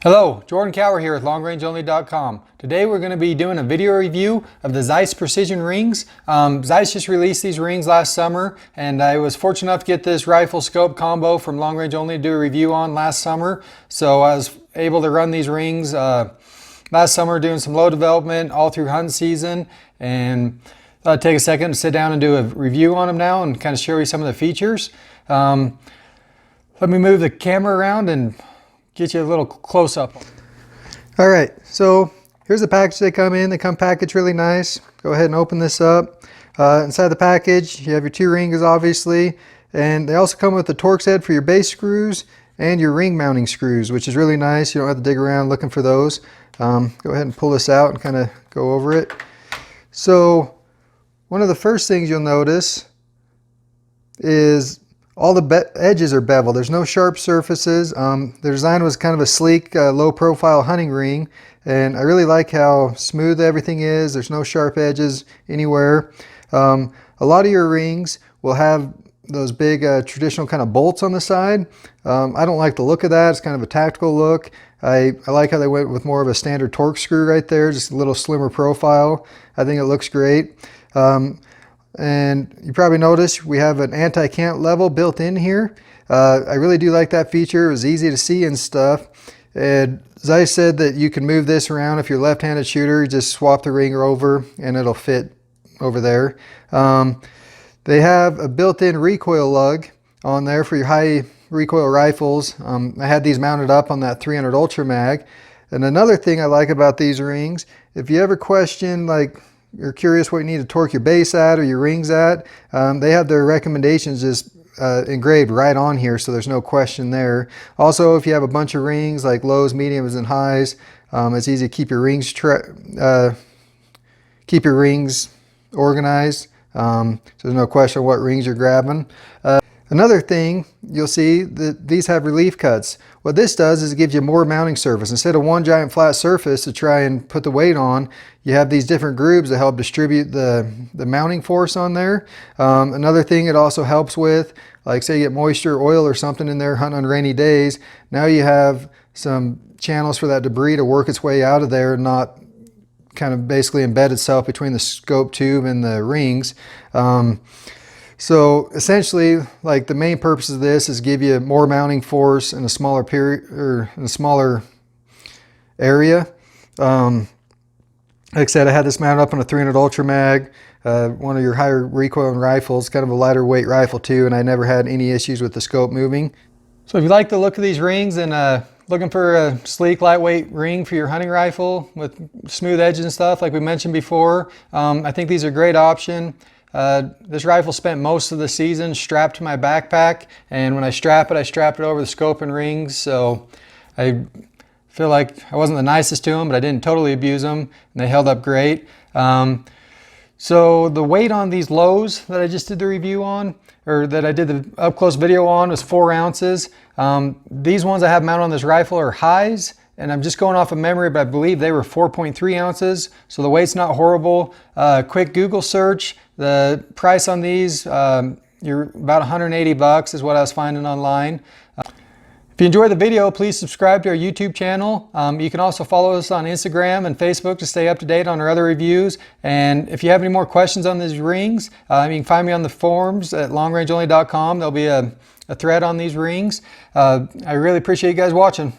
Hello, Jordan Cower here with LongRangeOnly.com. Today we're going to be doing a video review of the Zeiss Precision rings. Zeiss just released these rings last summer, and I was fortunate enough to get this rifle scope combo from Long Range Only to do a review on last summer. So I was able to run these rings last summer doing some low development all through hunt season, and thought I'd take a second to sit down and do a review on them now and kind of show you some of the features. Let me move the camera around and get you a little close up. All right, so here's the package they come in. They come packaged really nice. Go ahead and open this up. Inside the package, you have your two rings, obviously, and they also come with the Torx head for your base screws and your ring mounting screws, which is really nice. You don't have to dig around looking for those. Go ahead and pull this out and kind of go over it. So one of the first things you'll notice is all the edges are beveled. There's no sharp surfaces. The design was kind of a sleek, low profile hunting ring, and I really like how smooth everything is. There's no sharp edges anywhere. A lot of your rings will have those big traditional kind of bolts on the side. I don't like the look of that. It's kind of a tactical look. I like how they went with more of a standard Torx screw right there, just a little slimmer profile. I think it looks great. And you probably noticed we have an anti-cant level built in here. I really do like that feature. It was easy to see and stuff. And Zeiss said that you can move this around if you're a left-handed shooter. Just swap the ring over and it'll fit over there. They have a built-in recoil lug on there for your high recoil rifles. I had these mounted up on that 300 Ultra Mag. And another thing I like about these rings, if you ever question, like, you're curious what you need to torque your base at or your rings at, they have their recommendations just engraved right on here, so there's no question there. Also, if you have a bunch of rings like lows, mediums, and highs, it's easy to keep your rings organized. So there's no question what rings you're grabbing. Another thing you'll see that these have relief cuts. What this does is it gives you more mounting surface. Instead of one giant flat surface to try and put the weight on, you have these different grooves that help distribute the mounting force on there. Another thing it also helps with, like say you get moisture, oil, or something in there hunting on rainy days, now you have some channels for that debris to work its way out of there and not kind of basically embed itself between the scope tube and the rings. So essentially, like, the main purpose of this is give you more mounting force in a smaller area. Like I said, I had this mounted up on a 300 Ultra Mag, one of your higher recoil rifles, kind of a lighter weight rifle too, and I never had any issues with the scope moving. So if you like the look of these rings and looking for a sleek, lightweight ring for your hunting rifle with smooth edges and stuff like we mentioned before, I think these are a great option. This rifle spent most of the season strapped to my backpack, and when I strap it over the scope and rings, so I feel like I wasn't the nicest to them, but I didn't totally abuse them, and they held up great. So the weight on these lows that I just did the review on, or that I did the up close video on, was 4 ounces. These ones I have mounted on this rifle are highs, and I'm just going off of memory, but I believe they were 4.3 ounces, so the weight's not horrible. Quick Google search, the price on these, you're about 180 bucks is what I was finding online. If you enjoyed the video, please subscribe to our YouTube channel. You can also follow us on Instagram and Facebook to stay up to date on our other reviews. And if you have any more questions on these rings, you can find me on the forums at longrangeonly.com. There'll be a thread on these rings. I really appreciate you guys watching.